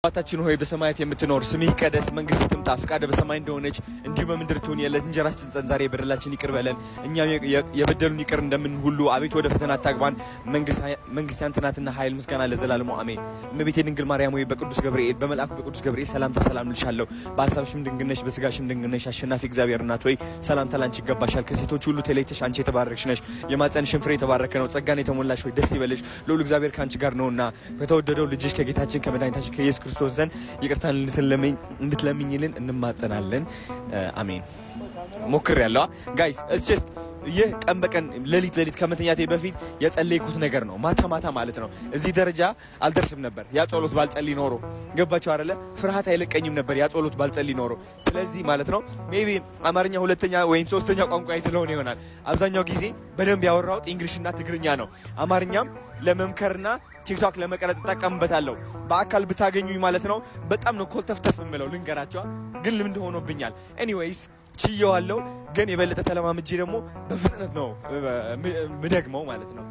አባታችን ሆይ በሰማያት የምትኖር ስምህ ይቀደስ መንግስትህ ትምጣ ፈቃድህ በሰማይ እንደሆነች እንዲሁ በምድር ትሁን የዕለት እንጀራችንን ስጠን ዛሬ በደላችንን ይቅር በለን እኛም የበደሉንን ይቅር እንደምን ሁሉ አቤቱ ወደ ፈተና አታግባን መንግስት ያንተ ናትና ኃይል ምስጋና ለዘላለሙ አሜን። እመቤቴ ድንግል ማርያም ሆይ በቅዱስ ገብርኤል በመልአኩ በቅዱስ ገብርኤል ሰላምታ ሰላም ልሻለሁ። በሐሳብሽም ድንግል ነሽ በስጋሽም ድንግል ነሽ አሸናፊ እግዚአብሔር እናት ሆይ ሰላምታ ላንቺ ይገባሻል። ከሴቶች ሁሉ ተለይተሽ አንቺ የተባረክሽ ነሽ የማኅፀንሽም ፍሬ የተባረከ ነው። ጸጋን የተሞላሽ ሆይ ደስ ይበልሽ ልዑል እግዚአብሔር ካንቺ ጋር ነውና ከተወደደው ልጅሽ ከጌታችን ከመድኃኒታችን ከኢየሱስ ክርስቶስ ዘንድ ይቅርታን እንድትለምኝልን እንማጸናለን። አሜን። ሞክር ያለው ጋይስ እስ ይህ ቀን በቀን ሌሊት ከመተኛቴ በፊት የጸለይኩት ነገር ነው። ማታ ማለት ነው። እዚህ ደረጃ አልደርስም ነበር ያ ጸሎት ባልጸልይ ኖሮ። ገባችሁ አይደለ? ፍርሃት አይለቀኝም ነበር ያ ጸሎት ባልጸልይ ኖሮ። ስለዚህ ማለት ነው ሜቢ አማርኛ ሁለተኛ ወይም ሶስተኛ ቋንቋዬ ስለሆነ ይሆናል አብዛኛው ጊዜ በደንብ ያወራሁት እንግሊሽና ትግርኛ ነው። አማርኛም ለመምከርና ቲክቶክ ለመቀረጽ ተጠቀምበታለሁ። በአካል ብታገኙኝ ማለት ነው በጣም ነው ኮልተፍተፍ የምለው ልንገራችሁ፣ ግን ልምድ ሆኖብኛል። ኤኒዌይስ ችየዋለሁ፣ ግን የበለጠ ተለማምጄ ደግሞ በፍጥነት ነው ምደግመው ማለት ነው።